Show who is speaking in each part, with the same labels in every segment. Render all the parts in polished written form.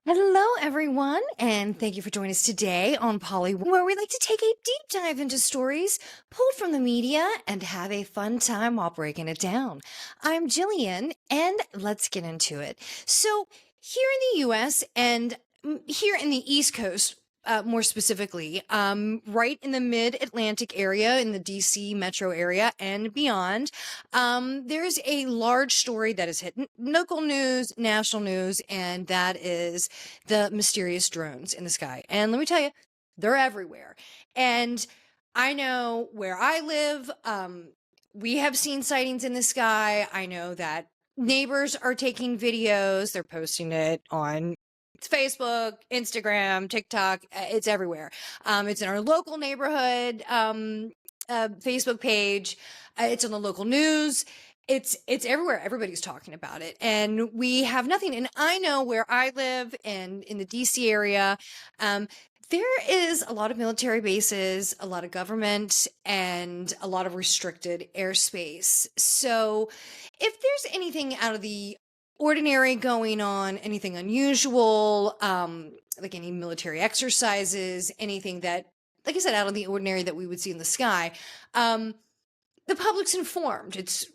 Speaker 1: Hello, everyone, and thank you for joining us today on PoliWine, where we like to take a deep dive into stories pulled from the media and have a fun time while breaking it down. I'm Jillian, and let's get into it. So, here in the US and here in the East Coast, more specifically, right in the mid Atlantic area, in the DC metro area and beyond, there's a large story that has hit local news, national news, and that is the mysterious drones in the sky. And let me tell you, they're everywhere. And I know where I live, we have seen sightings in the sky. I know that neighbors are taking videos, they're posting it on Facebook, Instagram, TikTok, it's everywhere. It's in our local neighborhood Facebook page. It's on the local news. It's everywhere. Everybody's talking about it, and we have nothing. And I know where I live, and in the DC area, there is a lot of military bases, a lot of government, and a lot of restricted airspace. So, if there's anything out of the ordinary going on, anything unusual, like any military exercises, anything that, like I said, out of the ordinary that we would see in the sky, the public's informed. It's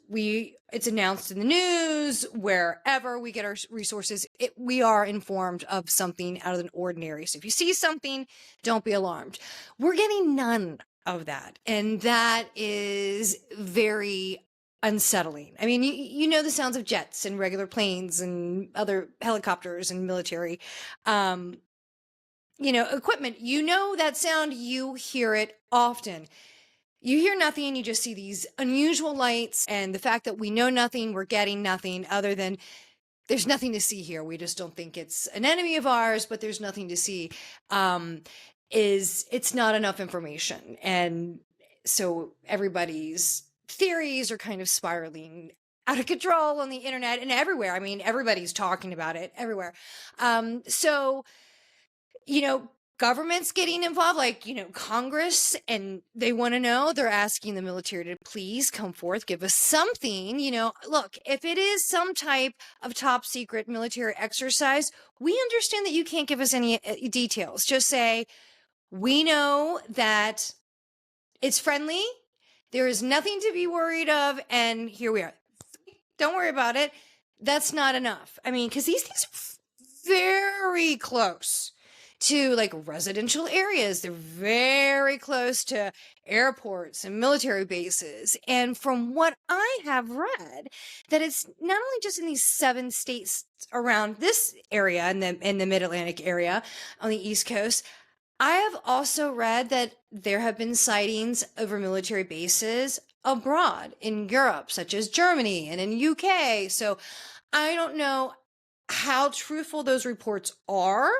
Speaker 1: announced in the news, wherever we get our resources, we are informed of something out of the ordinary. So if you see something, don't be alarmed. We're getting none of that, and that is very unsettling. I mean, you know the sounds of jets and regular planes and other helicopters and military equipment. You know that sound, you hear it often. You hear nothing, you just see these unusual lights, and the fact that we know nothing, we're getting nothing other than there's nothing to see here. We just don't think it's an enemy of ours, but there's nothing to see. It's not enough information. And so everybody's theories are kind of spiraling out of control on the internet and everywhere. I mean, everybody's talking about it everywhere. So, government's getting involved, like, Congress, and they want to know. They're asking the military to please come forth, give us something. Look, if it is some type of top secret military exercise, we understand that you can't give us any details. Just say, we know that it's friendly. There is nothing to be worried of. And here we are. Don't worry about it. That's not enough. I mean, because these things are very close to like residential areas. They're very close to airports and military bases. And from what I have read, that it's not only just in these 7 states around this area in the mid-Atlantic area on the East Coast. I have also read that there have been sightings over military bases abroad in Europe, such as Germany and in UK. So I don't know how truthful those reports are,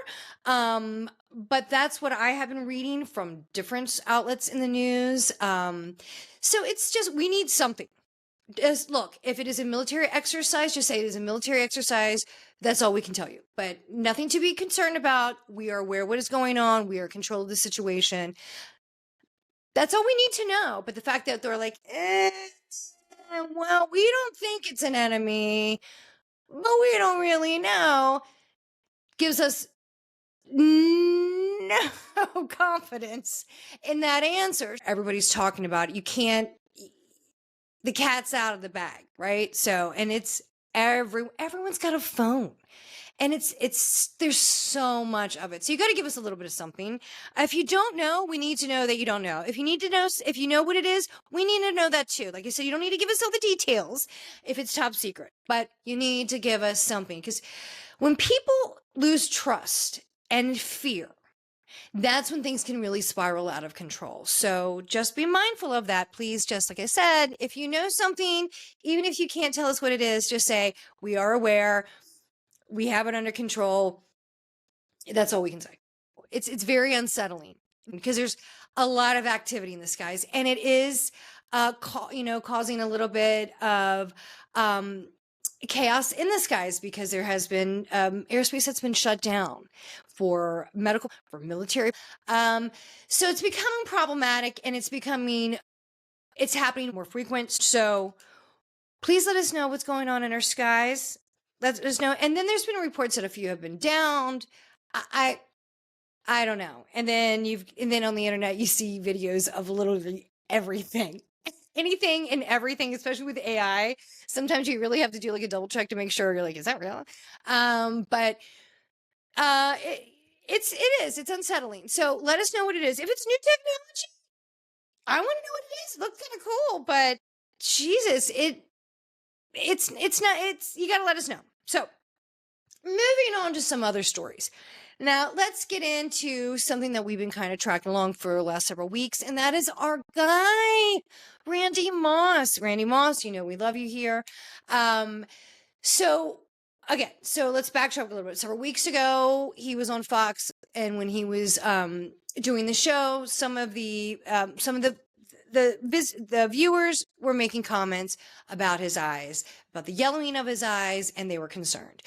Speaker 1: but that's what I have been reading from different outlets in the news. So it's just, we need something. Just look, if it is a military exercise, just say it is a military exercise. That's all we can tell you, but nothing to be concerned about. We are aware what is going on. We are in control of the situation. That's all we need to know. But the fact that they're like, well, we don't think it's an enemy, but we don't really know, gives us no confidence in that answer. Everybody's talking about it. You can't, the cat's out of the bag, right? So, and it's everyone's got a phone, and there's so much of it. So you got to give us a little bit of something. If you don't know, we need to know that you don't know. If you need to know, if you know what it is, we need to know that too. Like I said, you don't need to give us all the details if it's top secret, but you need to give us something, because when people lose trust and fear, that's when things can really spiral out of control. So just be mindful of that, please. Just like I said, if you know something, even if you can't tell us what it is, just say, we are aware, we have it under control. That's all we can say. It's very unsettling because there's a lot of activity in the skies, and it is, causing a little bit of, chaos in the skies, because there has been airspace that's been shut down for medical, for military. So it's becoming problematic, and it's happening more frequent. So please let us know what's going on in our skies. let us know. And then there's been reports that a few have been downed. I I don't know. And then on the internet you see videos of literally everything. Anything and everything, especially with AI. Sometimes you really have to do like a double check to make sure you're like, is that real? But it's unsettling. So let us know what it is. If it's new technology, I want to know what it is. It looks kind of cool, but Jesus, it's not, you got to let us know. So moving on to some other stories. Now, let's get into something that we've been kind of tracking along for the last several weeks, and that is our guy, Randy Moss. Randy Moss, you know, we love you here. So let's backtrack a little bit. Several weeks ago, he was on Fox, and when he was doing the show, some of the viewers were making comments about his eyes, about the yellowing of his eyes, and they were concerned.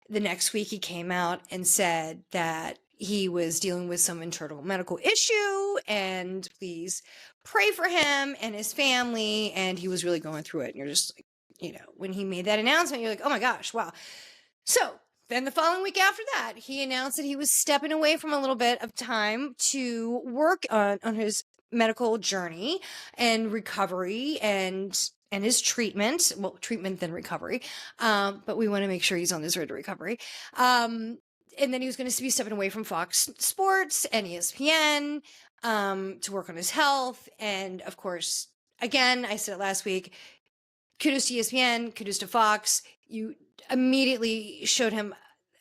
Speaker 1: The next week, he came out and said that he was dealing with some internal medical issue, and please pray for him and his family. And he was really going through it. And you're just like, you know, when he made that announcement, you're like, oh my gosh, wow. So then the following week after that, he announced that he was stepping away from a little bit of time to work on his medical journey and recovery and his treatment. Well, treatment then recovery. But we want to make sure he's on this road to recovery. And then he was going to be stepping away from Fox Sports and ESPN to work on his health. And of course, again, I said it last week, kudos to ESPN, kudos to Fox. You immediately showed him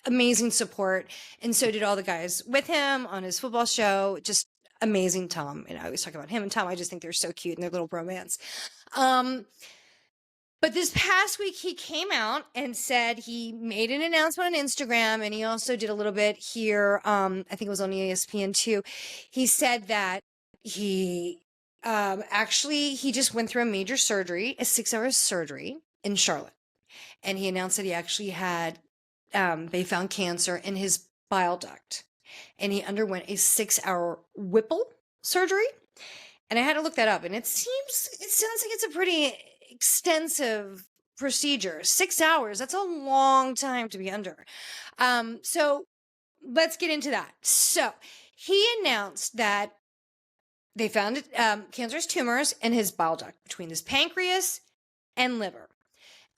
Speaker 1: amazing support. And so did all the guys with him on his football show. Just amazing. Tom. And I always talk about him and Tom. I just think they're so cute and their little bromance. But this past week he came out and said he made an announcement on Instagram, and he also did a little bit here. I think it was on ESPN too. He said that he he just went through a major surgery, a 6-hour surgery in Charlotte. And he announced that he actually had, they found cancer in his bile duct, and he underwent a 6-hour Whipple surgery. And I had to look that up, and it sounds like it's a pretty extensive procedure. 6 hours, that's a long time to be under. So let's get into that. So he announced that they found cancerous tumors in his bile duct between his pancreas and liver.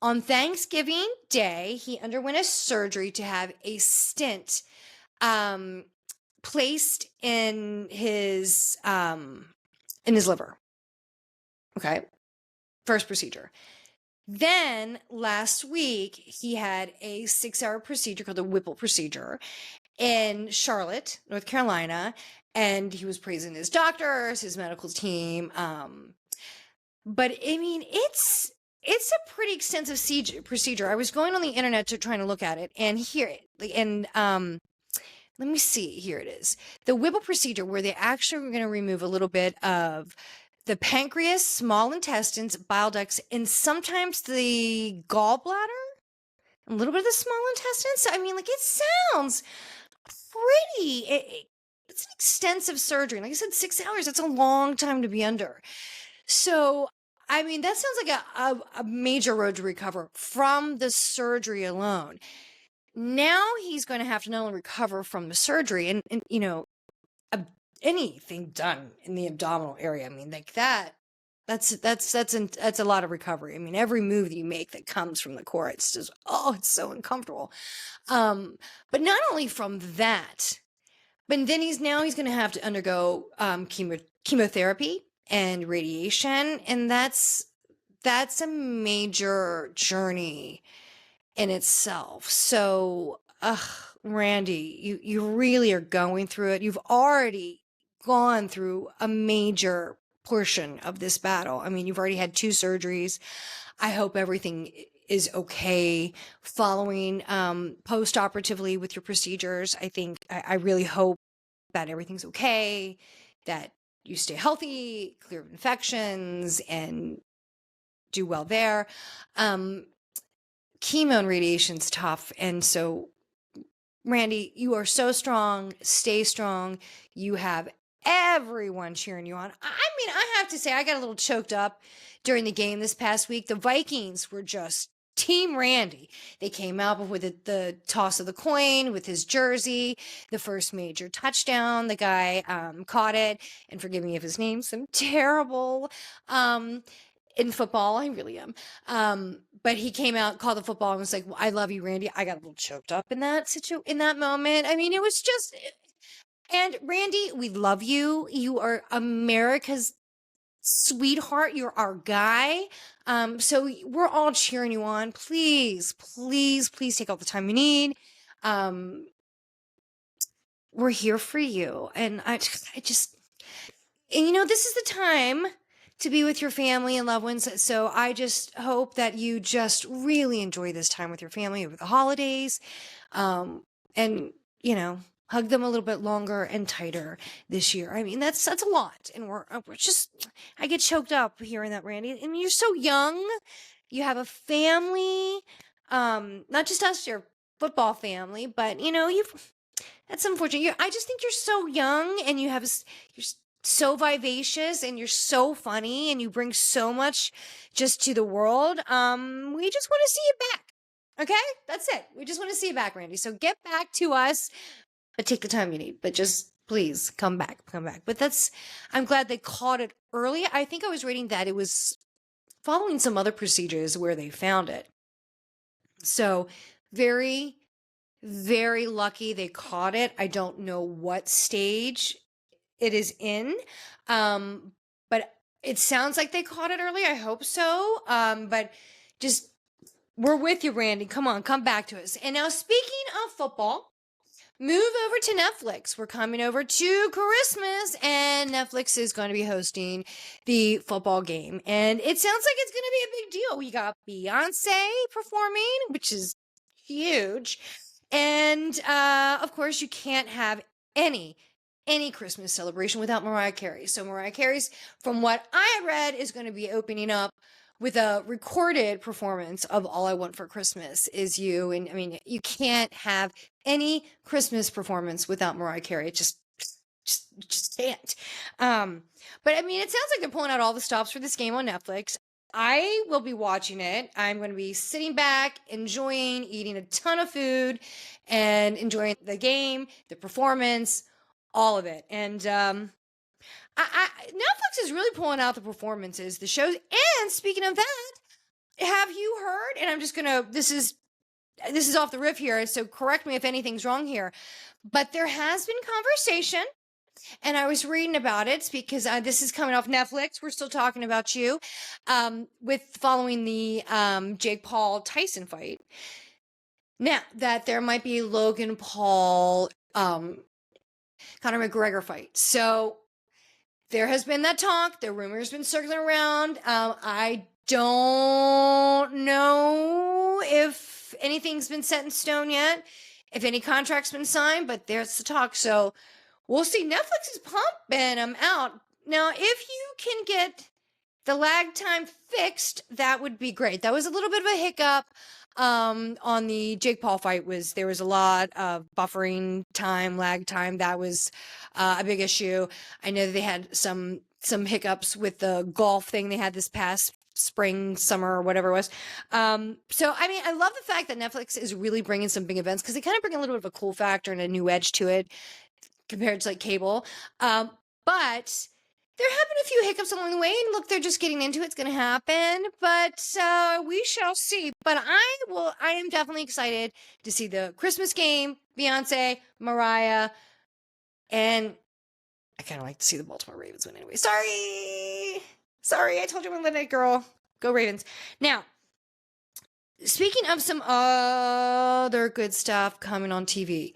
Speaker 1: On Thanksgiving Day, he underwent a surgery to have a stent placed in his liver. Okay. First procedure. Then last week, he had a 6-hour procedure called the Whipple procedure in Charlotte, North Carolina. And he was praising his doctors, his medical team. But I mean, it's a pretty extensive procedure. I was going on the internet to try to look at it and hear it. And let me see. Here it is. The Whipple procedure, where they actually were going to remove a little bit of the pancreas, small intestines, bile ducts, and sometimes the gallbladder, a little bit of the small intestines. So, I mean, like, it sounds pretty. It's an extensive surgery. Like I said, 6 hours. That's a long time to be under. So, I mean, that sounds like a major road to recover from the surgery alone. Now he's going to have to not only recover from the surgery and you know, anything done in the abdominal area. I mean, like that's a lot of recovery. I mean, every move that you make that comes from the core, it's just, it's so uncomfortable. But not only from that, but then he's going to have to undergo chemotherapy and radiation, and that's a major journey in itself. So, Randy, you really are going through it. You've already gone through a major portion of this battle. I mean, you've already had 2 surgeries. I hope everything is okay following post-operatively with your procedures. I really hope that everything's okay, that you stay healthy, clear of infections, and do well there. Chemo and radiation's tough. And so, Randy, you are so strong. Stay strong. You have everyone cheering you on. I mean, I have to say, I got a little choked up during the game this past week. The Vikings were just Team Randy. They came out with the toss of the coin with his jersey, the first major touchdown. The guy caught it, and forgive me if his name's some terrible in football. I really am. But he came out, called the football, and was like, well, "I love you, Randy." I got a little choked up in that moment. I mean, it was just. And Randy, we love you. You are America's sweetheart. You're our guy. So we're all cheering you on. Please, please, please take all the time you need. We're here for you. And I just, and this is the time to be with your family and loved ones. So I just hope that you just really enjoy this time with your family over the holidays. And, hug them a little bit longer and tighter this year. I mean, that's a lot. And we're just, I get choked up hearing that, Randy. I mean, you're so young. You have a family, not just us, your football family, but that's unfortunate. I just think you're so young, and you're so vivacious, and you're so funny, and you bring so much just to the world. We just want to see you back. Okay? That's it. We just want to see you back, Randy. So get back to us, but take the time you need. But just please come back. But I'm glad they caught it early. I think I was reading that it was following some other procedures where they found it. So very, very lucky they caught it. I don't know what stage it is in, but it sounds like they caught it early. I hope so. But just, we're with you, Randy. Come on, come back to us. And now, speaking of football, move over to Netflix. We're coming over to Christmas, and Netflix is going to be hosting the football game. And it sounds like it's going to be a big deal. We got Beyonce performing, which is huge. And, of course, you can't have any Christmas celebration without Mariah Carey. So Mariah Carey's, from what I read, is going to be opening up with a recorded performance of All I Want for Christmas Is You. And I mean, you can't have any Christmas performance without Mariah Carey. It just can't. But I mean, it sounds like they're pulling out all the stops for this game on Netflix. I will be watching it. I'm going to be sitting back, enjoying, eating a ton of food, and enjoying the game, the performance, all of it. And Netflix is really pulling out the performances, the shows. And speaking of that, have you heard? And I'm just gonna. This is off the riff here, so correct me if anything's wrong here. But there has been conversation, and I was reading about it because this is coming off Netflix. We're still talking about you, with following the Jake Paul Tyson fight. Now that there might be Logan Paul, Conor McGregor fight. So there has been that talk. The rumor's been circling around. I don't know if anything's been set in stone yet, if any contract's been signed, but there's the talk. So we'll see. Netflix is pumping them out. Now, if you can get the lag time fixed, that would be great. That was a little bit of a hiccup on the Jake Paul fight. There was a lot of buffering time, lag time. That was a big issue. I know that they had some hiccups with the golf thing they had this past spring, summer, or whatever it was. So, I mean, I love the fact that Netflix is really bringing some big events because they kind of bring a little bit of a cool factor and a new edge to it compared to like cable. But there have been a few hiccups along the way, and look, they're just getting into it. It's going to happen, but we shall see. But I am definitely excited to see the Christmas game, Beyonce, Mariah, and I kind of like to see the Baltimore Ravens win anyway. Sorry, I told you I'm a little girl. Go Ravens. Now, speaking of some other good stuff coming on TV,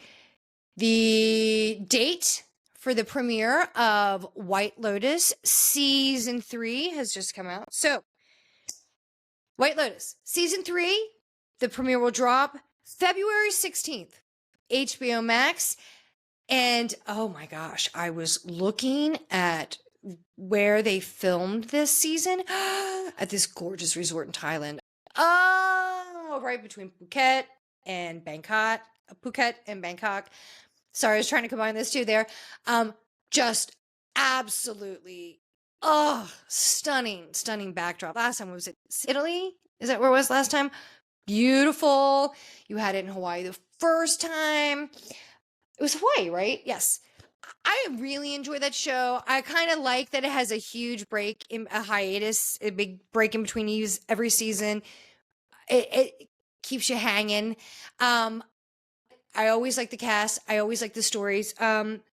Speaker 1: the date for the premiere of White Lotus Season 3 has just come out. So, White Lotus Season 3, the premiere will drop February 16th, HBO Max. And oh my gosh, I was looking at where they filmed this season at this gorgeous resort in Thailand. Oh, right between Phuket and Bangkok. Sorry, I was trying to combine those two there. Just absolutely, stunning backdrop. Last time was it Italy? Is that where it was last time? beautiful. You had it in Hawaii the first time. It was Hawaii, right? Yes. I really enjoy that show. I kind of like that it has a huge break in a hiatus, a big break in between every season. It keeps you hanging. I always like the cast. I always like the stories.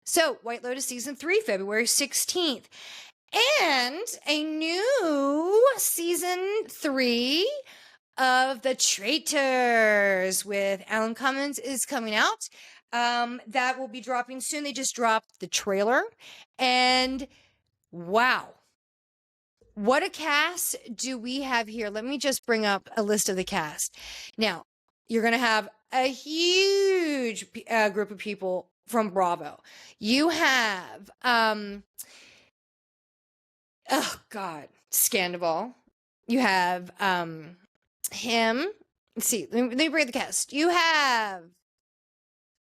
Speaker 1: So White Lotus season 3, February 16th. And a new season 3 of The Traitors with Alan Cummins is coming out. That will be dropping soon. They just dropped the trailer. And wow. What a cast do we have here? Let me just bring up a list of the cast. Now, you're going to have a huge group of people from Bravo. You have, oh God, Scandival. You have him. Let's see. Let me bring the cast. You have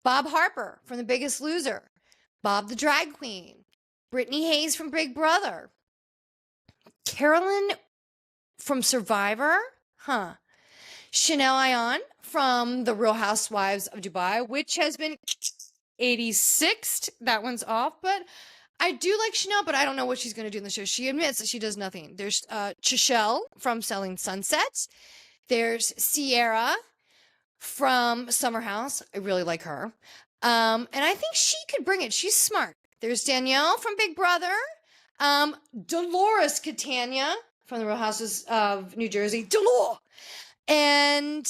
Speaker 1: Bob Harper from The Biggest Loser, Bob the Drag Queen, Brittany Hayes from Big Brother, Carolyn from Survivor, Chanel Ayan from The Real Housewives of Dubai, which has been 86th. That one's off, but I do like Chanel, but I don't know what she's going to do in the show. She admits that she does nothing. There's Chishelle from Selling Sunsets. There's Sierra from Summer House. I really like her. And I think she could bring it. She's smart. There's Danielle from Big Brother. Dolores Catania from The Real Houses of New Jersey. Dolores! And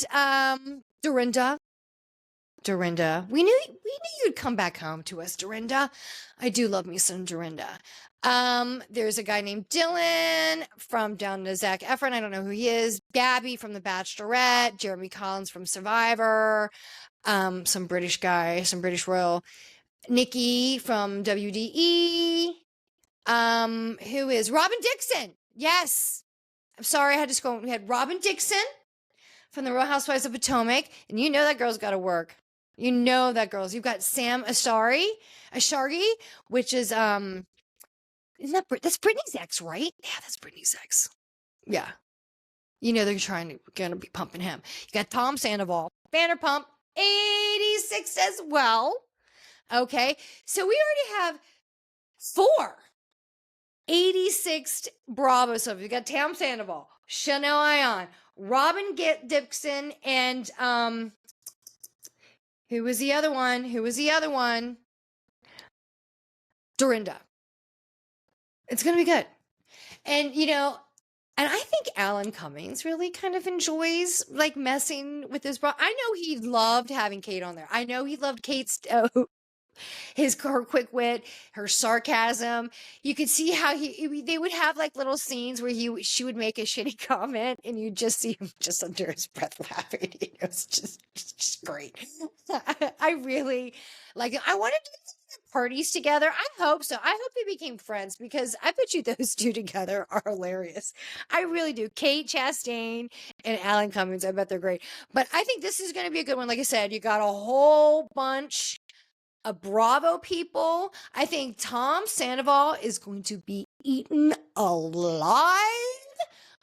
Speaker 1: Dorinda. We knew you'd come back home to us, Dorinda. I do love me some Dorinda. There's a guy named Dylan from down to Zac Efron. I don't know who he is. Gabby from The Bachelorette. Jeremy Collins from Survivor. Some British guy, some British royal. Nikki from WDE. Who is Robin Dixon? Yes. I'm sorry, I had to scroll. We had Robin Dixon from The Real Housewives of Potomac, and you know that girl's got to work. You know that girl's. You've got Sam Asghari, which is isn't that's Britney's ex, right? Yeah, that's Britney's ex. Yeah, you know they're gonna be pumping him. You got Tom Sandoval, Vanderpump, 86 as well. Okay, so we already have 4 86th Bravo. So you got Tam Sandoval, Chanel Ayan, Robin Dixon, and who was the other one? Dorinda. It's gonna be good. And and I think Alan Cummings really kind of enjoys like messing with this bra. I know he loved having Kate on there. I know he loved Kate's her quick wit, her sarcasm. You could see how they would have like little scenes where she would make a shitty comment and you just see him just under his breath laughing. It's just great. I really like it. I wanted to do parties together. I hope so. I hope they became friends because I bet you those two together are hilarious. I really do. Kate Chastain and Alan Cummings, I bet they're great. But I think this is going to be a good one. Like I said, you got a whole bunch of Bravo people. I think Tom Sandoval is going to be eaten alive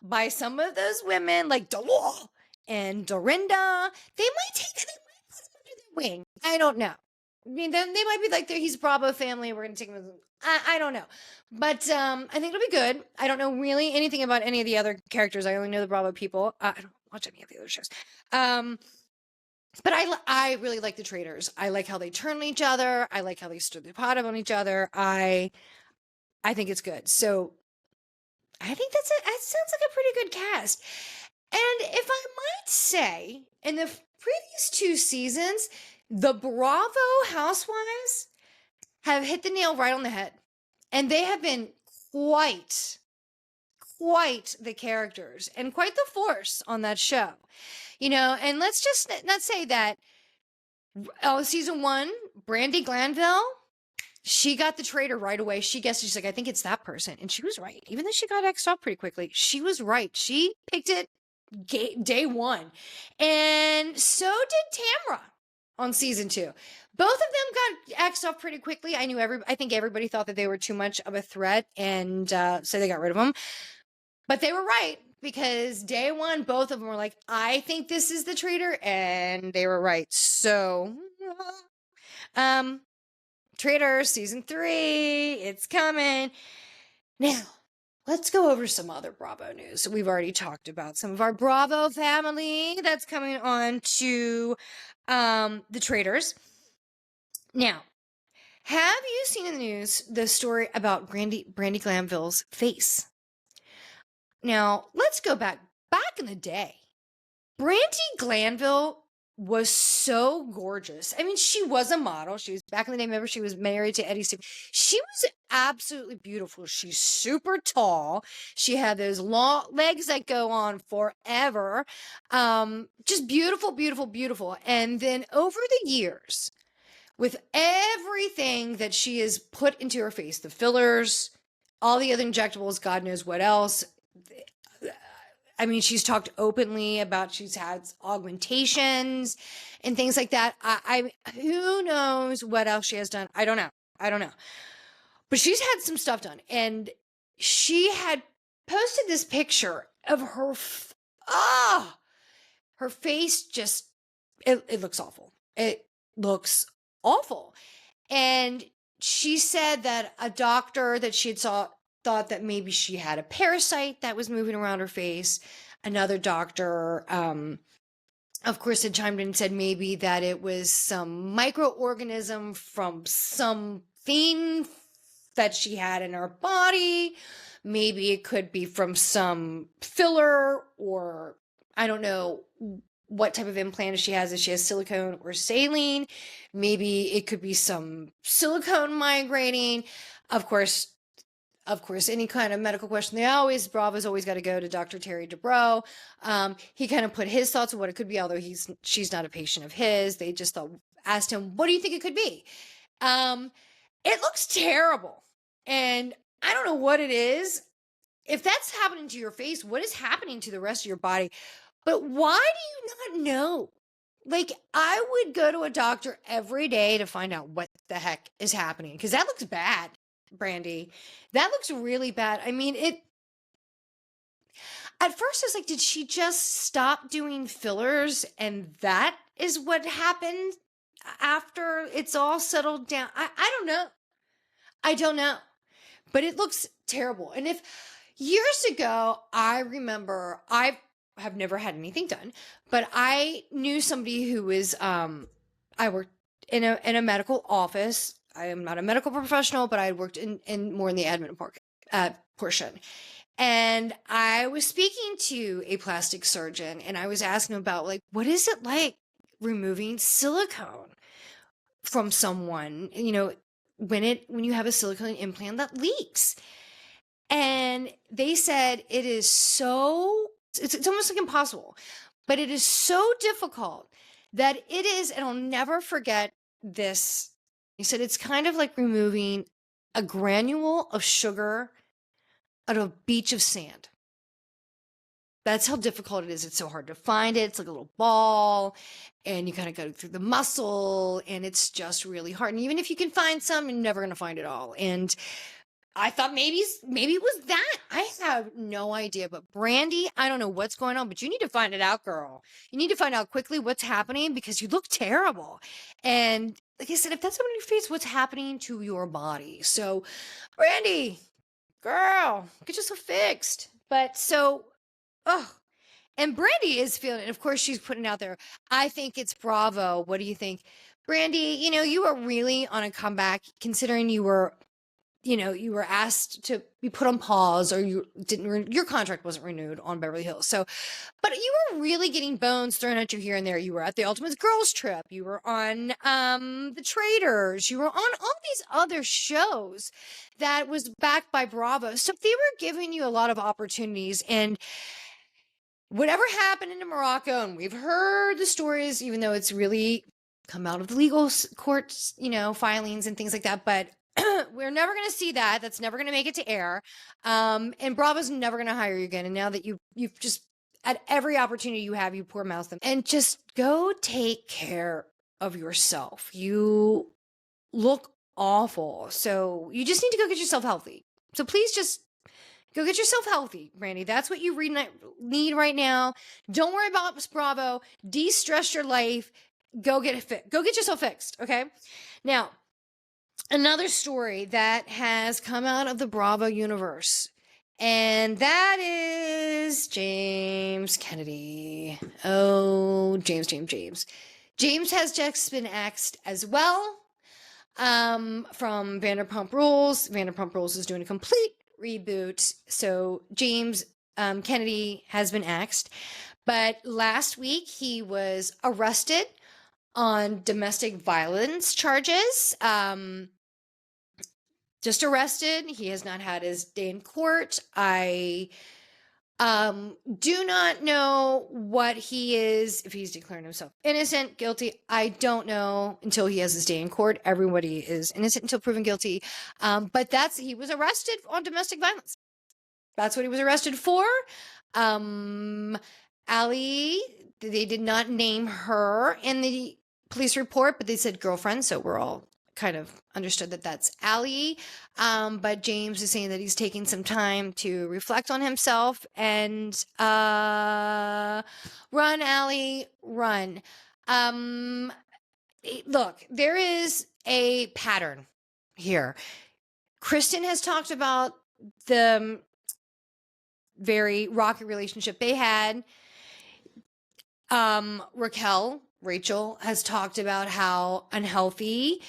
Speaker 1: by some of those women like Dolores and Dorinda. They might put him under their wing. I don't know. I mean, then they might be like, he's Bravo family. We're going to take him. I don't know. But I think it'll be good. I don't know really anything about any of the other characters. I only know the Bravo people. I don't watch any of the other shows. But I really like the Traitors. I like how they turn on each other. I like how they stir the pot up on each other. I think it's good. So I think that sounds like a pretty good cast. And if I might say, in the previous 2 seasons, the Bravo housewives have hit the nail right on the head. And they have been quite the characters and quite the force on that show. And let's just not say that season 1, Brandi Glanville, she got the traitor right away. She guessed, she's like, I think it's that person. And she was right. Even though she got X'd off pretty quickly, she was right. She picked it day 1. And so did Tamra on season 2. Both of them got X'd off pretty quickly. I think everybody thought that they were too much of a threat. And so they got rid of them. But they were right. because day one, both of them were like, I think this is the traitor, and they were right. So, Traitor season 3, it's coming. Now, let's go over some other Bravo news. We've already talked about some of our Bravo family that's coming on to the Traitors. Now, have you seen in the news the story about Brandy Glanville's face? Now, let's go back in the day. Brandy Glanville was so gorgeous. I mean, she was a model. She was back in the day. Remember, she was married to Eddie Stephen. She was absolutely beautiful. She's super tall. She had those long legs that go on forever. Just beautiful, beautiful, beautiful. And then over the years, with everything that she has put into her face, the fillers, all the other injectables, God knows what else. I mean, she's talked openly about she's had augmentations and things like that. I who knows what else she has done? I don't know. But she's had some stuff done, and she had posted this picture of her. Her face just it looks awful. It looks awful, and she said that a doctor that she had thought that maybe she had a parasite that was moving around her face. Another doctor, of course, had chimed in and said maybe that it was some microorganism from something that she had in her body. Maybe it could be from some filler, or I don't know what type of implant she has. If she has silicone or saline, maybe it could be some silicone migrating. Of course, any kind of medical question, Bravo's always got to go to Dr. Terry Dubrow. He kind of put his thoughts on what it could be, although she's not a patient of his. They just asked him, what do you think it could be? It looks terrible. And I don't know what it is. If that's happening to your face, what is happening to the rest of your body? But why do you not know? Like, I would go to a doctor every day to find out what the heck is happening, because that looks bad. Brandy, that looks really bad. I mean, at first I was like, did she just stop doing fillers and that is what happened after it's all settled down? I don't know, but it looks terrible. And if years ago, I remember, I have never had anything done, but I knew somebody who was, I worked in a medical office. I am not a medical professional, but I worked in more in the admin portion. And I was speaking to a plastic surgeon, and I was asking him about, like, what is it like removing silicone from someone, when you have a silicone implant that leaks. And they said it's almost like impossible, but it is so difficult that it is, and I'll never forget this. He said it's kind of like removing a granule of sugar out of a beach of sand. That's how difficult it is. It's so hard to find it. It's like a little ball, and you kind of go through the muscle, and it's just really hard. And even if you can find some, you're never going to find it all. And I thought maybe it was that. I have no idea. But Brandy, I don't know what's going on, but you need to find it out, girl. You need to find out quickly what's happening, because you look terrible. And like I said, if that's happening in your face, what's happening to your body? So, Brandy, girl, get yourself fixed. But so, and Brandy is feeling it. Of course, she's putting out there, I think it's Bravo. What do you think? Brandy, you are really on a comeback, considering you were asked to be put on pause, or your contract wasn't renewed on Beverly Hills. So, but you were really getting bones thrown at you here and there. You were at the Ultimate Girls Trip. You were on The Traitors. You were on all these other shows that was backed by Bravo. So they were giving you a lot of opportunities. And whatever happened in Morocco, and we've heard the stories, even though it's really come out of the legal courts, filings and things like that. But we're never going to see that. That's never going to make it to air. And Bravo's never going to hire you again. And now that you've just, at every opportunity you have, you poor mouth them. And just go take care of yourself. You look awful. So you just need to go get yourself healthy. So please just Go get yourself healthy, Brandy. That's what you need right now. Don't worry about Bravo. De-stress your life. Go get it fit. Go get yourself fixed. Okay. Now, another story that has come out of the Bravo universe, and that is James Kennedy. Oh, James. James has just been axed as well from Vanderpump Rules. Vanderpump Rules is doing a complete reboot. So James Kennedy has been axed. But last week he was arrested on domestic violence charges. Just arrested. He has not had his day in court. I do not know what he is, if he's declaring himself innocent, guilty. I don't know until he has his day in court. Everybody is innocent until proven guilty. But he was arrested on domestic violence. That's what he was arrested for. Allie, they did not name her in the police report, but they said girlfriend. So we're all kind of understood that that's Allie. But James is saying that he's taking some time to reflect on himself and run, Allie, run. Look, there is a pattern here. Kristen has talked about the very rocky relationship they had. Rachel has talked about how unhealthy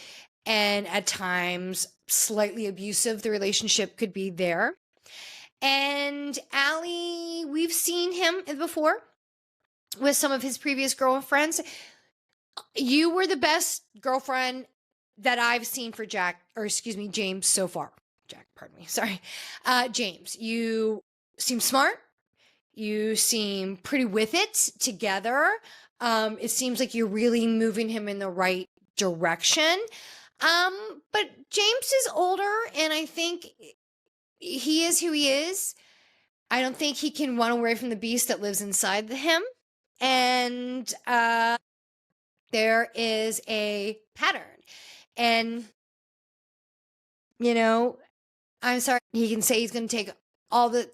Speaker 1: and at times slightly abusive the relationship could be there. And Allie, we've seen him before with some of his previous girlfriends. You were the best girlfriend that I've seen for James so far. James, you seem smart. You seem pretty with it together. It seems like you're really moving him in the right direction. But James is older, and I think he is who he is. I don't think he can run away from the beast that lives inside him. And there is a pattern. And, I'm sorry, he can say he's going to take all the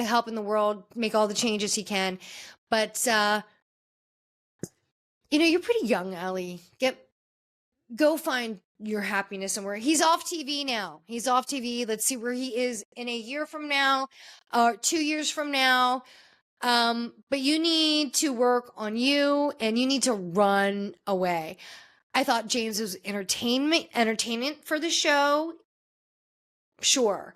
Speaker 1: help in the world, make all the changes he can. But, you're pretty young, Allie. Go find your happiness somewhere. He's off TV now. Let's see where he is in a year from now or 2 years from now. But you need to work on you and you need to run away. I thought James was entertainment for the show. Sure.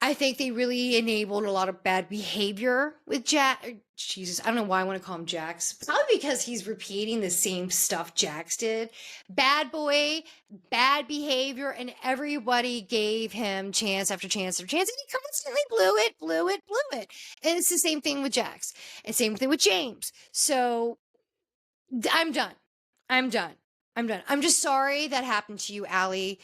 Speaker 1: I think they really enabled a lot of bad behavior with Jack. Jesus, I don't know why I want to call him Jax. Probably because he's repeating the same stuff Jax did. Bad boy, bad behavior, and everybody gave him chance after chance after chance, and he constantly blew it. And it's the same thing with Jax. And same thing with James. So I'm done. I'm just sorry that happened to you, Allie.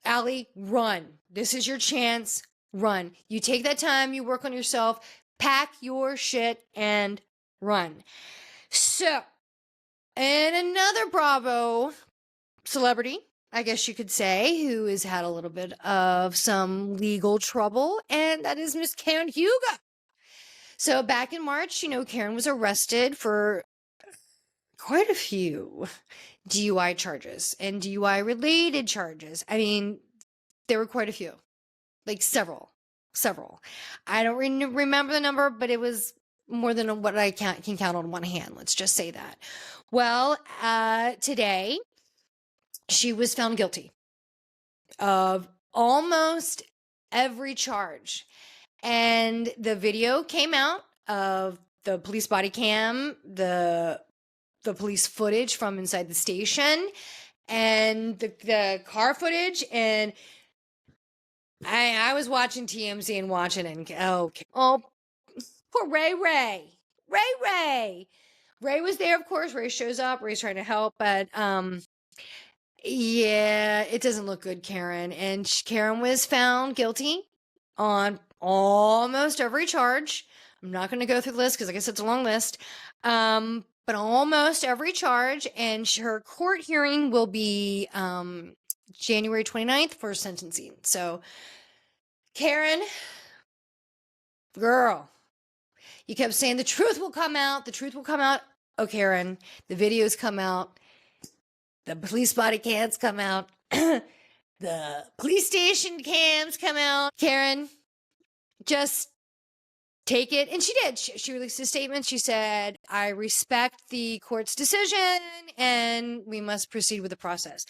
Speaker 1: Allie, run. This is your chance. Run. You take that time, you work on yourself, pack your shit and run. So, and another Bravo celebrity, I guess you could say, who has had a little bit of some legal trouble, and that is Miss Karen Hugo. So back in March, Karen was arrested for quite a few DUI charges and DUI related charges. I mean, there were quite a few. Like several. I don't remember the number, but it was more than what I can count on one hand. Let's just say that. Well, today she was found guilty of almost every charge. And the video came out of the police body cam, the police footage from inside the station, and the car footage, and I was watching TMZ and oh, poor Ray. Ray was there, of course. Ray shows up. Ray's trying to help, but yeah, it doesn't look good, Karen. And Karen was found guilty on almost every charge. I'm not going to go through the list because, like I said, it's a long list. But almost every charge, and her court hearing will be January 29th for sentencing. So Karen, girl, you kept saying the truth will come out. The truth will come out. Oh, Karen, the videos come out. The police body cams come out. The police station cams come out. Karen, just take it. And she did. She released a statement. She said, I respect the court's decision and we must proceed with the process.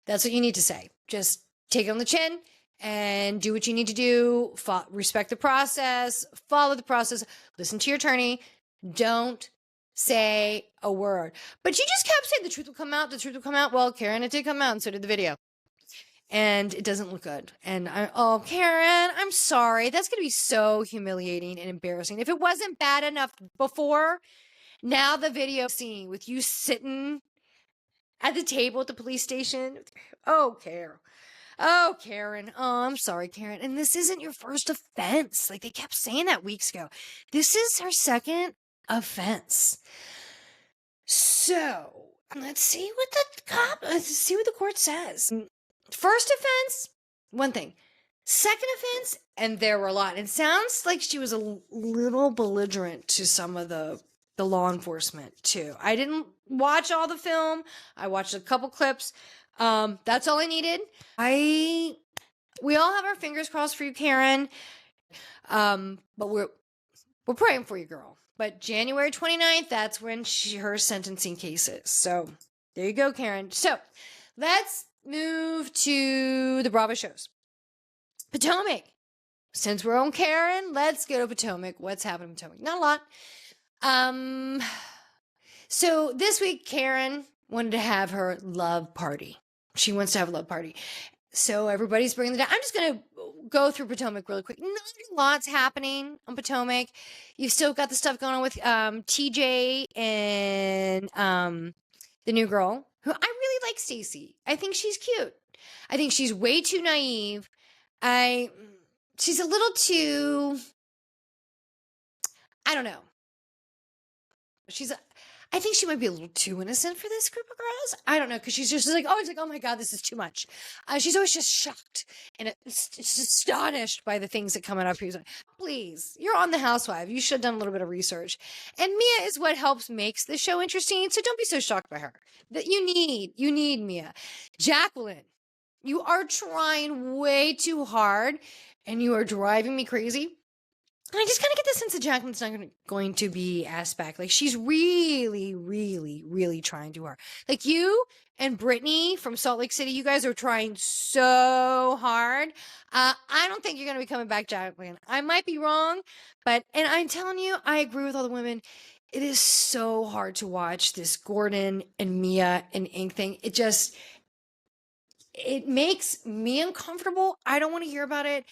Speaker 1: That's what you need to say. Just take it on the chin and do what you need to do. Respect the process, follow the process, listen to your attorney. Don't say a word. But you just kept saying the truth will come out. The truth will come out. Well, Karen, it did come out, and so did the video. And it doesn't look good. And oh, Karen, I'm sorry. That's going to be so humiliating and embarrassing. If it wasn't bad enough before, now the video scene with you sitting at the table at the police station. Oh, Karen. Oh, Karen. Oh, I'm sorry, Karen. And this isn't your first offense. Like they kept saying that weeks ago. This is her second offense. So let's see what the court says. First offense, one thing. Second offense, and there were a lot. It sounds like she was a little belligerent to some of the law enforcement too. I didn't watch all the film. I watched a couple clips. That's all I needed. We all have our fingers crossed for you, Karen. But we're praying for you, girl. But January 29th, that's when her sentencing case is. So there you go, Karen. So let's move to the Bravo shows. Potomac. Since we're on Karen, let's go to Potomac. What's happening in Potomac? Not a lot. So this week, Karen wanted to have her love party. She wants to have a love party. So everybody's bringing the down. I'm just going to go through Potomac really quick. Not a lot's happening on Potomac. You've still got the stuff going on with TJ and the new girl, who I really like, Stacey. I think she's cute. I think she's way too naive. She's a little too, I don't know. I think she might be a little too innocent for this group of girls. I don't know, because she's just like, always like, oh my God, this is too much. She's always just shocked and it's astonished by the things that come up here. Like, please, you're on The Housewife. You should have done a little bit of research. And Mia is what helps makes the show interesting. So don't be so shocked by her. That you need Mia. Jacqueline, you are trying way too hard and you are driving me crazy. And I just kind of get the sense that Jacqueline's not going to be asked back. Like, she's really, really, really trying too hard. Like, you and Brittany from Salt Lake City, you guys are trying so hard. I don't think you're going to be coming back, Jacqueline. I might be wrong, and I'm telling you, I agree with all the women. It is so hard to watch this Gordon and Mia and Ink thing. It makes me uncomfortable. I don't want to hear about it.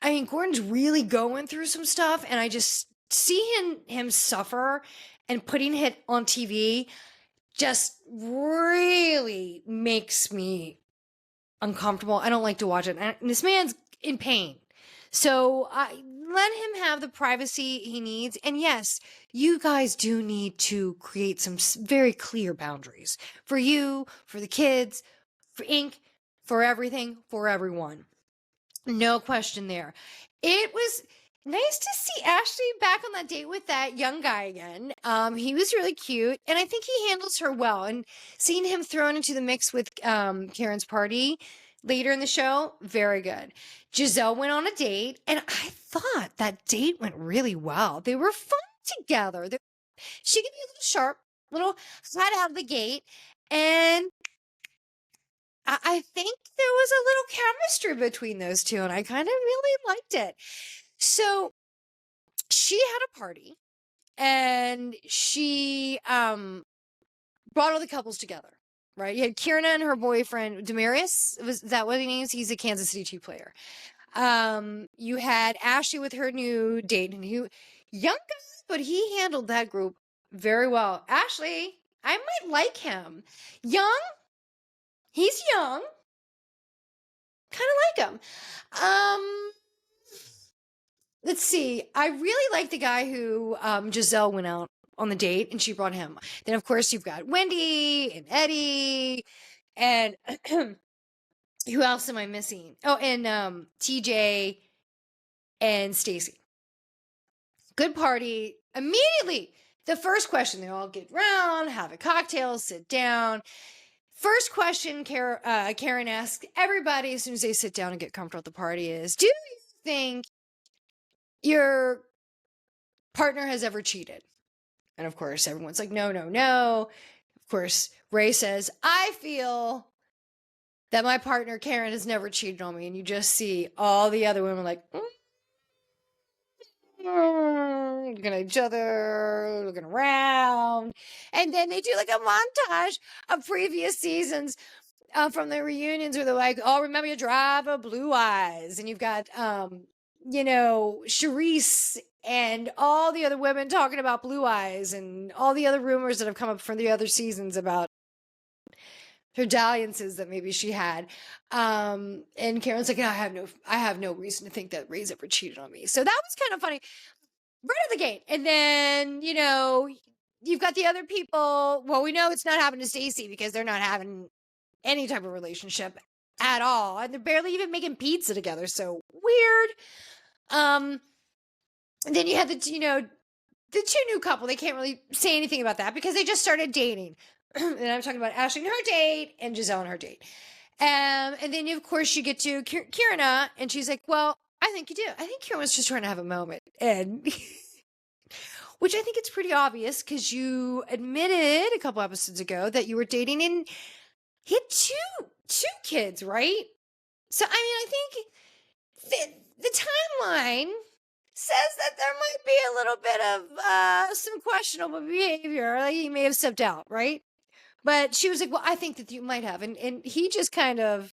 Speaker 1: I mean, Gordon's really going through some stuff, and I just see him suffer, and putting it on TV just really makes me uncomfortable. I don't like to watch it. And this man's in pain. So let him have the privacy he needs. And yes, you guys do need to create some very clear boundaries for you, for the kids, for Ink, for everything, for everyone. No question there. It was nice to see Ashley back on that date with that young guy again. He was really cute, and I think he handles her well. And seeing him thrown into the mix with Karen's party later in the show, very good. Giselle went on a date, and I thought that date went really well. They were fun together. She could be a little sharp, little hot out of the gate, and I think there was a little chemistry between those two, and I kind of really liked it. So she had a party, and she brought all the couples together, right? You had Kierna and her boyfriend, Demarius. Is that what he is? He's a Kansas City Chiefs player. You had Ashley with her new date, and young guy, but he handled that group very well. Ashley, I might like him. Young. He's young. Kind of like him. Let's see. I really like the guy who Giselle went out on the date and she brought him. Then, of course, you've got Wendy and Eddie and who else am I missing? Oh, and TJ and Stacy. Good party. Immediately, the first question, they all get round, have a cocktail, sit down. First question Karen asks everybody as soon as they sit down and get comfortable at the party is, do you think your partner has ever cheated? And of course, everyone's like, no, no, no. Of course, Ray says, I feel that my partner, Karen, has never cheated on me. And you just see all the other women like, looking at each other, looking around. And then they do like a montage of previous seasons from the reunions where they're like, oh, remember your driver, Blue Eyes. And you've got, Charisse and all the other women talking about Blue Eyes and all the other rumors that have come up from the other seasons about her dalliances that maybe she had. And Karen's like, I have no reason to think that Ray's ever cheated on me. So that was kind of funny right out the gate. And then, you've got the other people. Well, we know it's not happening to Stacy because they're not having any type of relationship at all. And they're barely even making pizza together. So weird. And then you have the two new couple. They can't really say anything about that because they just started dating. And I'm talking about Ashley and her date and Giselle and her date. And then, of course, you get to Kierna, and she's like, well, I think you do. I think Kieran was just trying to have a moment. And which I think it's pretty obvious because you admitted a couple episodes ago that you were dating and he had two kids, right? So, I think the timeline says that there might be a little bit of some questionable behavior. Like he may have stepped out, right? But she was like, well, I think that you might have. And he just kind of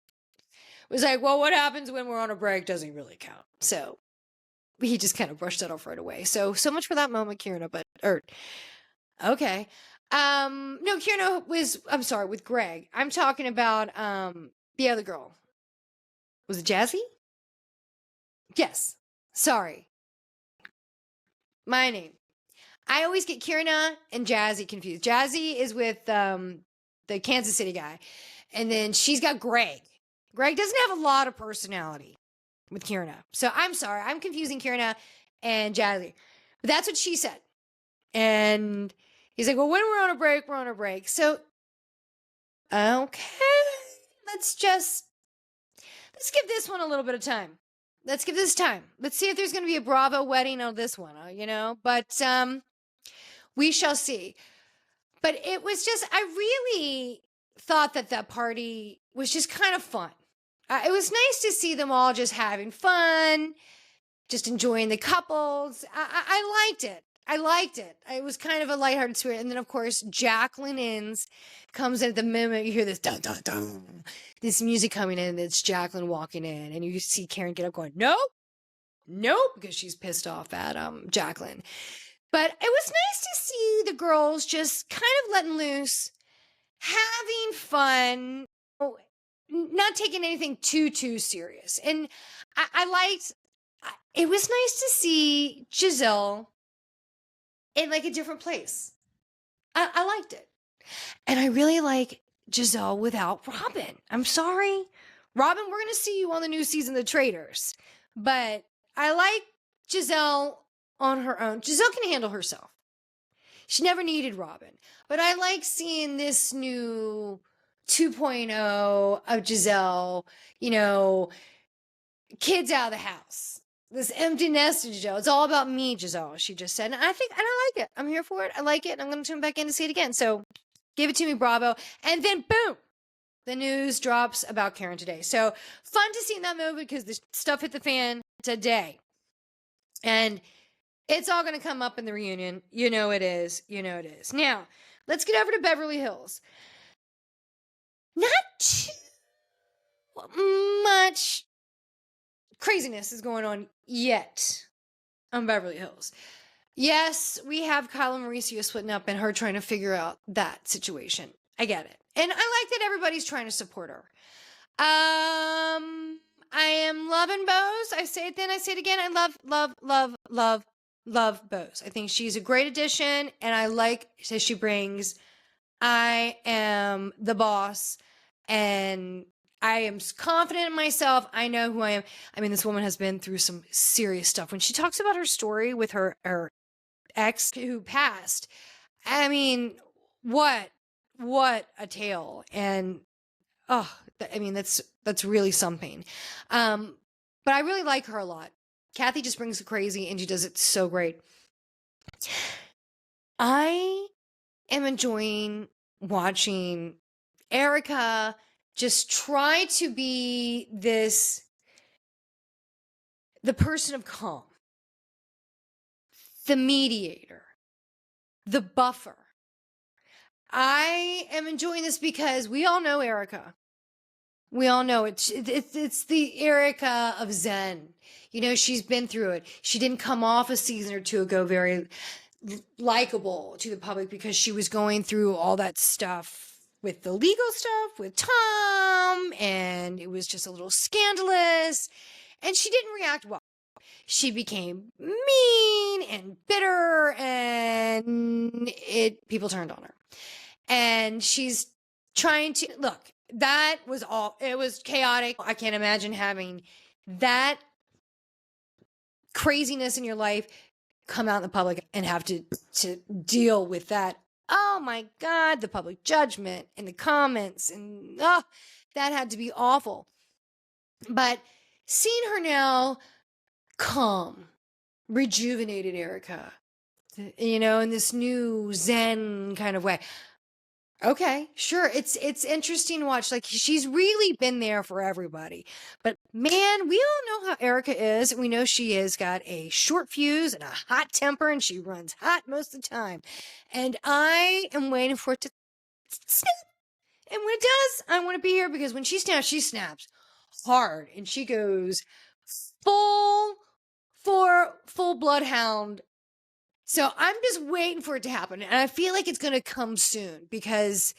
Speaker 1: was like, well, what happens when we're on a break doesn't really count. So he just kind of brushed that off right away. So much for that moment, Kierna, okay. No, Kierna I'm sorry, with Greg. I'm talking about the other girl. Was it Jazzy? Yes. Sorry. My name. I always get Kierna and Jazzy confused. Jazzy is with the Kansas City guy. And then she's got Greg. Greg doesn't have a lot of personality with Kierna. So I'm sorry. I'm confusing Kierna and Jazzy. But that's what she said. And he's like, well, when we're on a break, we're on a break. So, okay. Let's give this one a little bit of time. Let's give this time. Let's see if there's going to be a Bravo wedding on this one, But we shall see. But it was just, I really thought that party was just kind of fun. It was nice to see them all just having fun, just enjoying the couples. I liked it. It was kind of a lighthearted spirit. And then, of course, Jacqueline Inns comes in at the moment. You hear this dun, dun, dun, this music coming in. And it's Jacqueline walking in. And you see Karen get up going, nope, because she's pissed off at Jacqueline. But it was nice to see the girls just kind of letting loose, having fun, not taking anything too serious. And it was nice to see Giselle in like a different place. I liked it. And I really like Giselle without Robin. I'm sorry. Robin, we're going to see you on the new season of The Traitors. But I like Giselle on her own. Giselle can handle herself. She never needed Robin. But I like seeing this new 2.0 of Giselle, kids out of the house. This empty nest of Giselle. It's all about me, Giselle, she just said. And I like it. I'm here for it. I like it. And I'm going to tune back in to see it again. So give it to me, Bravo. And then boom, the news drops about Karen today. So fun to see in that movie because the stuff hit the fan today. And it's all going to come up in the reunion. You know it is. Now, let's get over to Beverly Hills. Not too much craziness is going on yet on Beverly Hills. Yes, we have Kyle and Mauricio splitting up and her trying to figure out that situation. I get it. And I like that everybody's trying to support her. I am loving Bose. I say it then, I say it again. I love Bose. I think she's a great addition, and I like that she brings I am the boss, and I am confident in myself. I know who I am. I mean, this woman has been through some serious stuff. When she talks about her story with her ex who passed, I mean, what a tale. And I mean, that's really something. But I really like her a lot. Kathy just brings it crazy and she does it so great. I am enjoying watching Erica just try to be the person of calm, the mediator, the buffer. I am enjoying this because we all know Erica. We all know it's the Erica of Zen. You know, she's been through it. She didn't come off a season or two ago very likable to the public because she was going through all that stuff with the legal stuff with Tom, and it was just a little scandalous, and she didn't react well. She became mean and bitter, and people turned on her. And she's trying to look, that was all, it was chaotic. I can't imagine having that craziness in your life come out in the public and have to deal with that. Oh my God, the public judgment and the comments, and that had to be awful. But seeing her now calm, rejuvenated Erica, you know, in this new Zen kind of way. Okay, sure. It's interesting to watch. Like, she's really been there for everybody. But man, we all know how Erica is. We know she has got a short fuse and a hot temper, and she runs hot most of the time. And I am waiting for it to snap. And when it does, I want to be here because when she snaps hard, and she goes full bloodhound. So I'm just waiting for it to happen. And I feel like it's going to come soon because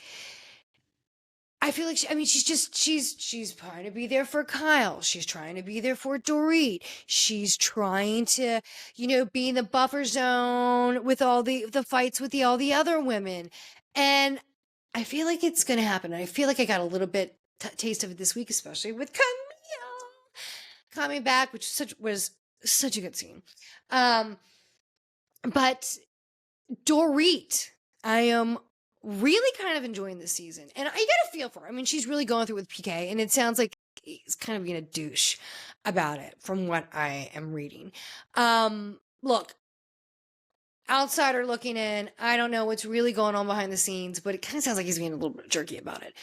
Speaker 1: I feel like, she's trying to be there for Kyle. She's trying to be there for Dorit. She's trying to, you know, be in the buffer zone with all the fights with all the other women. And I feel like it's going to happen. I feel like I got a little bit taste of it this week, especially with Camille coming back, which was such a good scene. But Dorit, I am really kind of enjoying this season. And I get a feel for her. I mean, she's really going through with PK, and it sounds like he's kind of being a douche about it from what I am reading. Look, outsider looking in, I don't know what's really going on behind the scenes, but it kind of sounds like he's being a little bit jerky about it.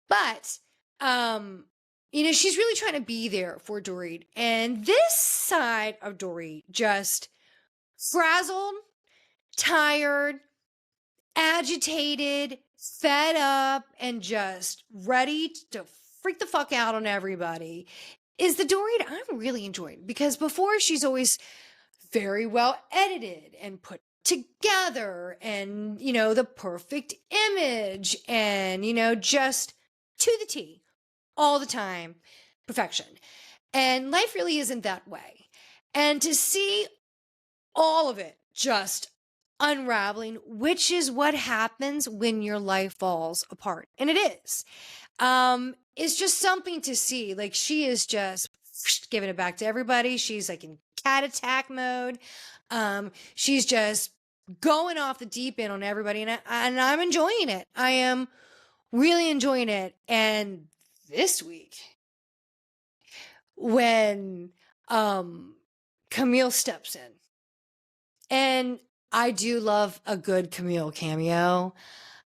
Speaker 1: But, you know, she's really trying to be there for Dorit. And this side of Dorit just frazzled, tired, agitated, fed up, and just ready to freak the fuck out on everybody is the Dorit I'm really enjoying. Because before, she's always very well edited and put together and, you know, the perfect image and, you know, just to the T all the time, perfection. And life really isn't that way. And to see all of it just unraveling, which is what happens when your life falls apart. And it is. It's just something to see. Like, she is just giving it back to everybody. She's like in cat attack mode. She's just going off the deep end on everybody. And I'm enjoying it. I am really enjoying it. And this week, when Camille steps in, and I do love a good Camille cameo.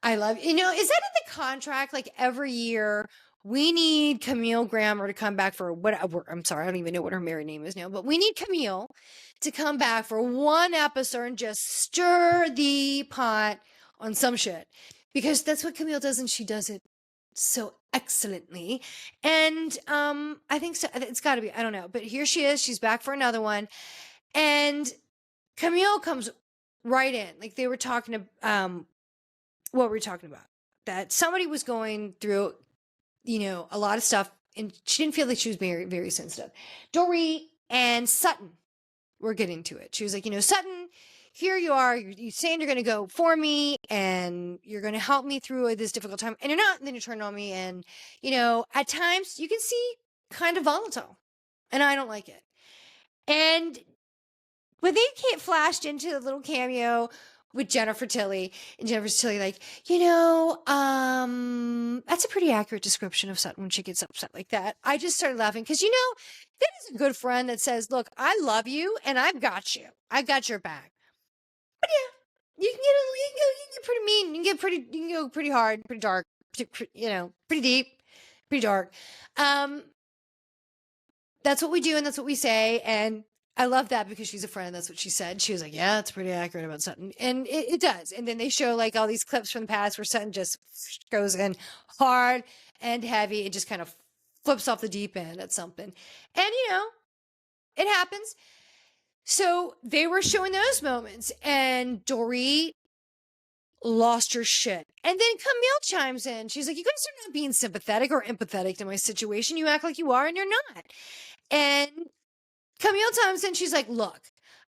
Speaker 1: I love, you know, is that in the contract? Like, every year we need Camille Grammer to come back for I'm sorry, I don't even know what her married name is now, but we need Camille to come back for one episode and just stir the pot on some shit, because that's what Camille does, and she does it so excellently. And I think so. It's got to be, I don't know, but here she is. She's back for another one. And Camille comes right in. Like, they were talking to, what were we talking about? That somebody was going through, you know, a lot of stuff, and she didn't feel like she was very, very sensitive. Dorit and Sutton were getting to it. She was like, you know, Sutton, here you are, you're saying you're going to go for me and you're going to help me through this difficult time. And you're not. And then you turn on me. And, at times you can see kind of volatile. And I don't like it. And when they flashed into the little cameo with Jennifer Tilly, and Jennifer Tilly, like, that's a pretty accurate description of Sutton when she gets upset like that. I just started laughing because, that is a good friend that says, look, I love you and I've got you. I got your back. But yeah, you can get pretty mean. You can go pretty hard, pretty dark, pretty deep, pretty dark. That's what we do and that's what we say. And I love that because she's a friend. That's what she said. She was like, yeah, it's pretty accurate about Sutton. And it does. And then they show like all these clips from the past where Sutton just goes in hard and heavy. It just kind of flips off the deep end at something. And, it happens. So they were showing those moments and Dorit lost her shit. And then Camille chimes in. She's like, you guys are not being sympathetic or empathetic to my situation. You act like you are and you're not. And Camille Thompson, she's like, look,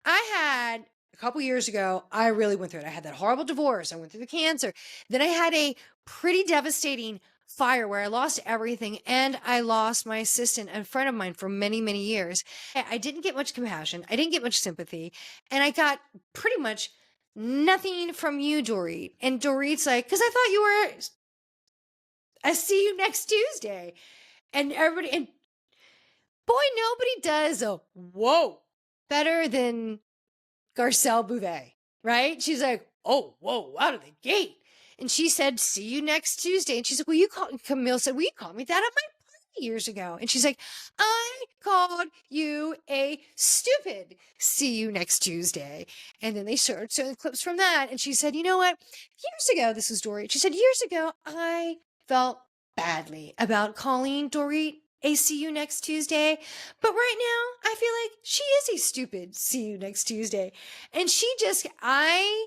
Speaker 1: I had a couple years ago, I really went through it. I had that horrible divorce. I went through the cancer. Then I had a pretty devastating fire where I lost everything and I lost my assistant and friend of mine for many, many years. I didn't get much compassion. I didn't get much sympathy. And I got pretty much nothing from you, Dorit. And Dorit's like, because I thought you were, I see you next Tuesday. And everybody, and boy, nobody does a whoa better than Garcelle Bouvet, right? She's like, oh, whoa, out of the gate. And she said, see you next Tuesday. And she's like, Camille said, you call me that at my party years ago. And she's like, I called you a stupid see you next Tuesday. And then they started showing clips from that. And she said, you know what? Years ago, this is Dorit. She said, years ago, I felt badly about calling Dorit a see you next Tuesday. But right now, I feel like she is a stupid see you next Tuesday. And I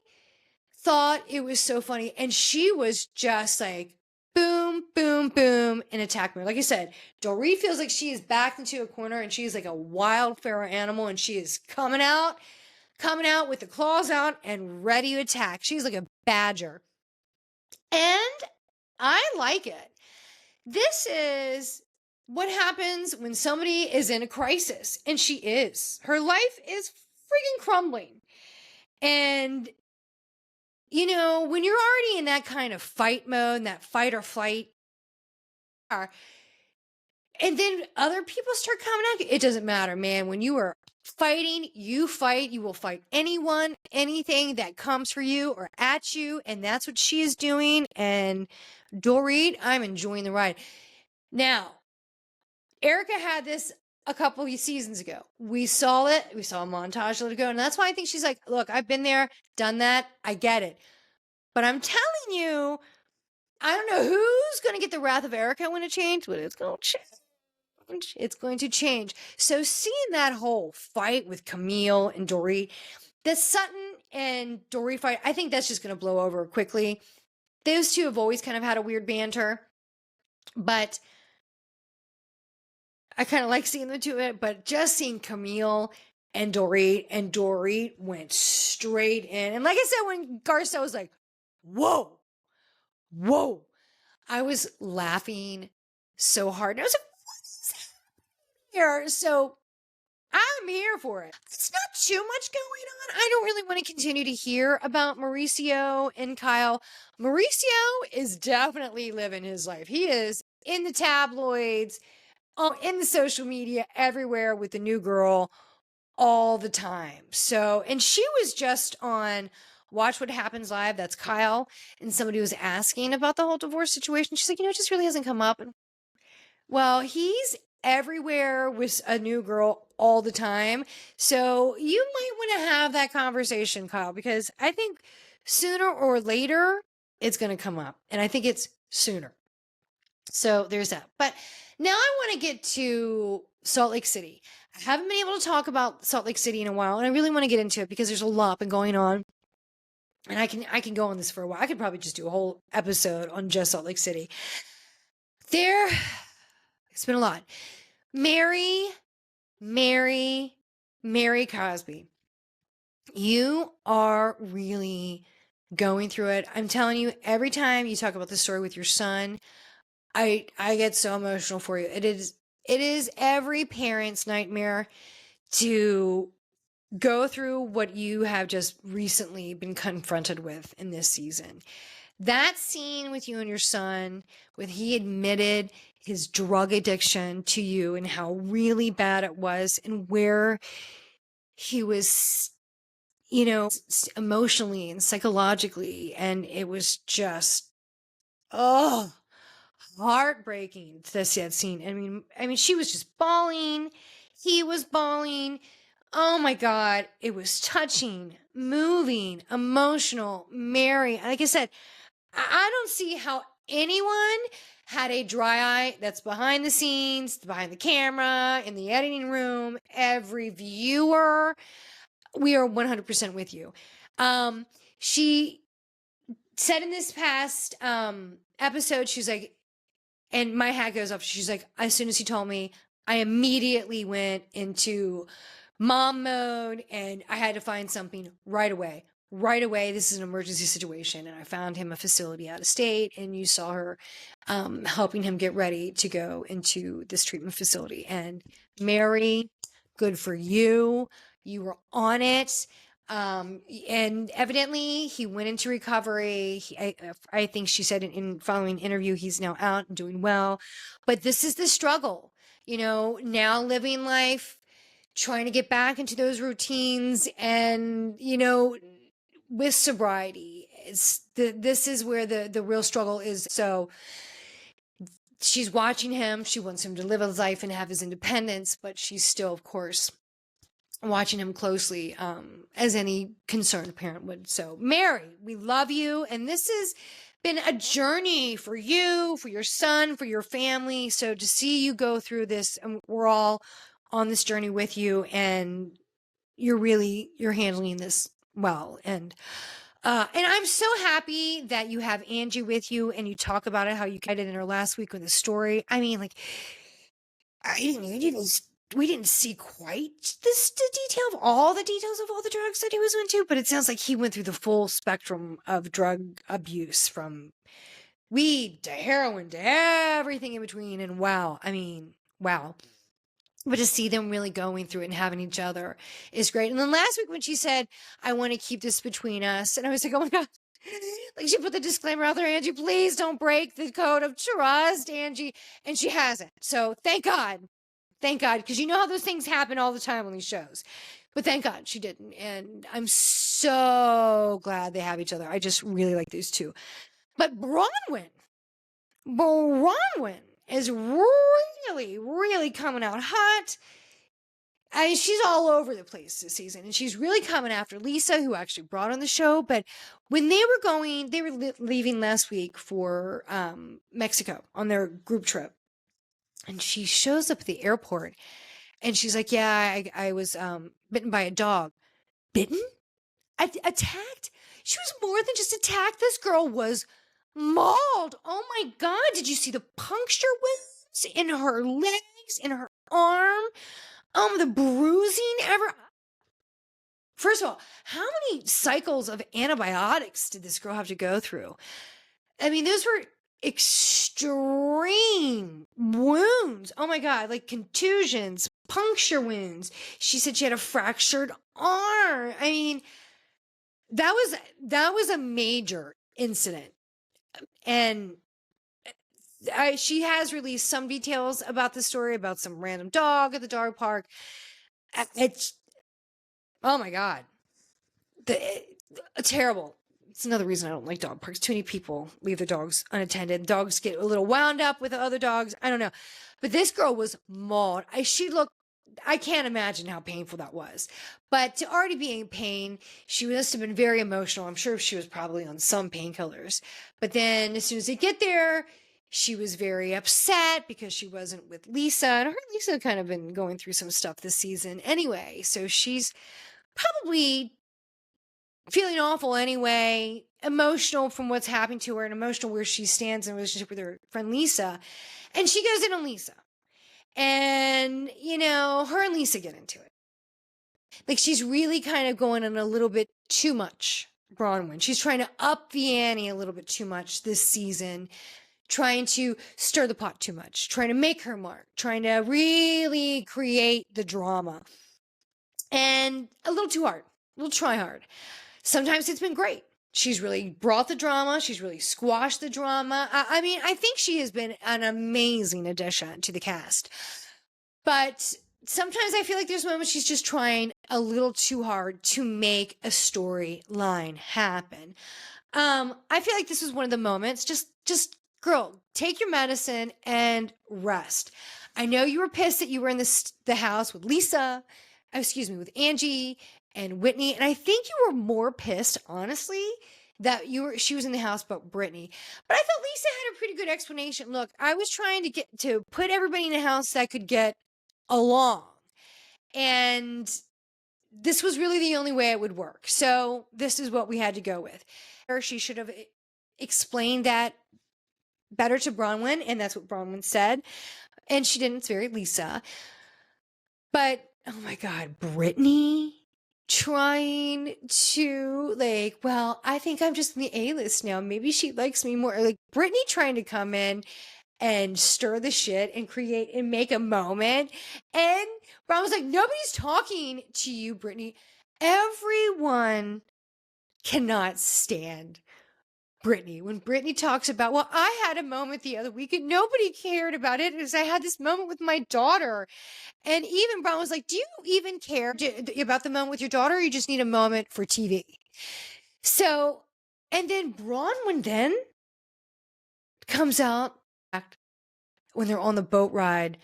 Speaker 1: thought it was so funny. And she was just like, boom, boom, boom, and attack mode. Like I said, Dorit feels like she is backed into a corner and she's like a wild feral animal and she is coming out with the claws out and ready to attack. She's like a badger. And I like it. This is what happens when somebody is in a crisis, and she is. Her life is freaking crumbling. And, when you're already in that kind of fight mode, that fight or flight, and then other people start coming at you, it doesn't matter, man. When you are fighting, you fight. You will fight anyone, anything that comes for you or at you, and that's what she is doing. And Dorit, I'm enjoying the ride. Now, Erica had this a couple of seasons ago. We saw it. We saw a montage let it go. And that's why I think she's like, look, I've been there, done that. I get it. But I'm telling you, I don't know who's going to get the wrath of Erica when it changes, but it's going to change. It's going to change. So seeing that whole fight with Camille and Dorit, the Sutton and Dorit fight, I think that's just going to blow over quickly. Those two have always kind of had a weird banter. But I kind of like seeing the two of it, but just seeing Camille and Dorit went straight in. And like I said, when Garcelle was like, whoa, I was laughing so hard. And I was like, what is here? So I'm here for it. It's not too much going on. I don't really want to continue to hear about Mauricio and Kyle. Mauricio is definitely living his life. He is in the tabloids, in the social media, everywhere with the new girl all the time. So, and she was just on Watch What Happens Live. That's Kyle. And somebody was asking about the whole divorce situation. She's like, it just really hasn't come up. And, well, he's everywhere with a new girl all the time. So you might want to have that conversation, Kyle, because I think sooner or later it's going to come up. And I think it's sooner. So there's that. But now I want to get to Salt Lake City. I haven't been able to talk about Salt Lake City in a while, and I really want to get into it because there's a lot been going on. And I can go on this for a while. I could probably just do a whole episode on just Salt Lake City. It's been a lot. Mary Cosby. You are really going through it. I'm telling you, every time you talk about the story with your son, I get so emotional for you. It is every parent's nightmare to go through what you have just recently been confronted with in this season. That scene with you and your son, when he admitted his drug addiction to you and how really bad it was, and where he was, emotionally and psychologically, and it was just, oh, heartbreaking to see that scene. I mean, she was just bawling. He was bawling. Oh my God. It was touching, moving, emotional. Mary, like I said, I don't see how anyone had a dry eye. That's behind the scenes, behind the camera, in the editing room. Every viewer, we are 100% with you. She said in this past episode, she's like, and my hat goes off. She's like, as soon as he told me, I immediately went into mom mode and I had to find something right away. Right away. This is an emergency situation. And I found him a facility out of state. And you saw her helping him get ready to go into this treatment facility. And Mary, good for you. You were on it. And evidently he went into recovery. I think she said in following interview, he's now out and doing well, but this is the struggle, now living life, trying to get back into those routines and, with sobriety. This is where the real struggle is. So she's watching him. She wants him to live his life and have his independence, but she's still, of course, watching him closely, as any concerned parent would. So, Mary, we love you. And this has been a journey for you, for your son, for your family. So to see you go through this, and we're all on this journey with you, and you're handling this well. And I'm so happy that you have Angie with you and you talk about it, how you guided in her last week with the story. I mean, like, we didn't see quite the detail of all the details of all the drugs that he was into, but it sounds like he went through the full spectrum of drug abuse, from weed to heroin to everything in between. And wow, I mean, wow. But to see them really going through it and having each other is great. And then last week when she said, I want to keep this between us, and I was like, oh my God. Like, she put the disclaimer out there, Angie, please don't break the code of trust, Angie. And she hasn't. So thank God. Thank God. Because you know how those things happen all the time on these shows. But thank God she didn't. And I'm so glad they have each other. I just really like these two. But Bronwyn is really, really coming out hot. I mean, she's all over the place this season, and she's really coming after Lisa, who actually brought on the show. But when they were leaving last week for Mexico on their group trip, and she shows up at the airport, and she's like, "Yeah, I was bitten by a dog." Bitten? Attacked? She was more than just attacked. This girl was mauled. Oh my God! Did you see the puncture wounds in her legs, in her arm? The bruising ever. First of all, how many cycles of antibiotics did this girl have to go through? I mean, those were extreme wounds. Oh my God, like contusions, puncture wounds. She said she had a fractured arm. I mean, that was a major incident. And she has released some details about the story, about some random dog at the dog park. It's, oh my God. Terrible. It's another reason I don't like dog parks. Too many people leave their dogs unattended. Dogs get a little wound up with other dogs. I don't know. But this girl was mauled. I can't imagine how painful that was. But to already be in pain, she must have been very emotional. I'm sure she was probably on some painkillers. But then as soon as they get there, she was very upset because she wasn't with Lisa. And her and Lisa kind of been going through some stuff this season anyway. So she's probably feeling awful anyway, emotional from what's happened to her, and emotional where she stands in a relationship with her friend Lisa. And she goes in on Lisa. And, her and Lisa get into it. Like she's really kind of going on a little bit too much, Bronwyn. She's trying to up the ante a little bit too much this season, trying to stir the pot too much, trying to make her mark, trying to really create the drama. And a little too hard, a little try hard. Sometimes it's been great. She's really brought the drama. She's really squashed the drama. I mean, I think she has been an amazing addition to the cast. But sometimes I feel like there's moments she's just trying a little too hard to make a storyline happen. I feel like this was one of the moments. Just girl, take your medicine and rest. I know you were pissed that you were in the house with Lisa, with Angie and Whitney, and I think you were more pissed, honestly, that she was in the house but Brittany. But I thought Lisa had a pretty good explanation. Look, I was trying to put everybody in a house that could get along, and this was really the only way it would work. So this is what we had to go with. She should have explained that better to Bronwyn, and that's what Bronwyn said. And she didn't. It's very Lisa. But, oh my God, Brittany trying to well, I think I'm just in the A-list now. Maybe she likes me more. Like Brittany trying to come in and stir the shit and create and make a moment. And Brown was like, nobody's talking to you, Brittany. Everyone cannot stand Brittany. When Brittany talks about, well, I had a moment the other week and nobody cared about it because I had this moment with my daughter. And even Brown was like, do you even care about the moment with your daughter, or you just need a moment for TV? So, and then Bronwyn then comes out when they're on the boat ride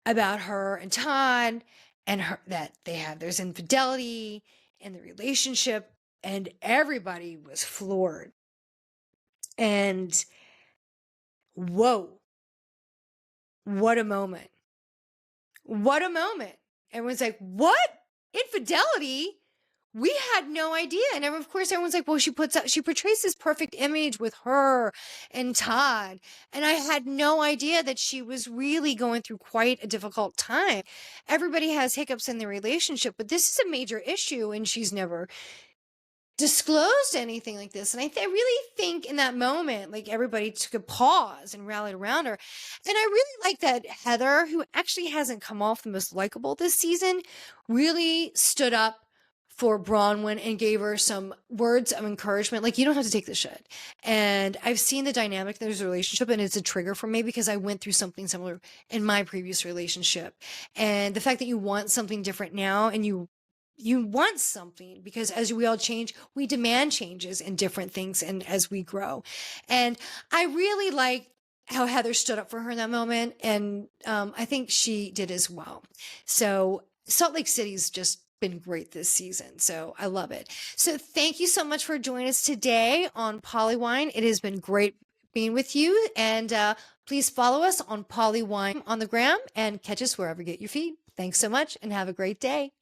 Speaker 1: about her and Todd and her, that there's infidelity in the relationship, and everybody was floored. And whoa, what a moment. What a moment. Everyone's like, what? Infidelity? We had no idea. And of course, everyone's like, well, she portrays this perfect image with her and Todd. And I had no idea that she was really going through quite a difficult time. Everybody has hiccups in their relationship, but this is a major issue, and she's never disclosed anything like this. And I really think in that moment, like everybody took a pause and rallied around her. And I really like that Heather, who actually hasn't come off the most likable this season, really stood up for Bronwyn and gave her some words of encouragement. Like, you don't have to take this shit. And I've seen the dynamic in this relationship, and it's a trigger for me because I went through something similar in my previous relationship. And the fact that you want something different now, and you want something, because as we all change, we demand changes in different things and as we grow. And I really like how Heather stood up for her in that moment. And I think she did as well. So Salt Lake City's just been great this season. So I love it. So thank you so much for joining us today on PoliWine. It has been great being with you. And please follow us on PoliWine on the gram and catch us wherever you get your feed. Thanks so much and have a great day.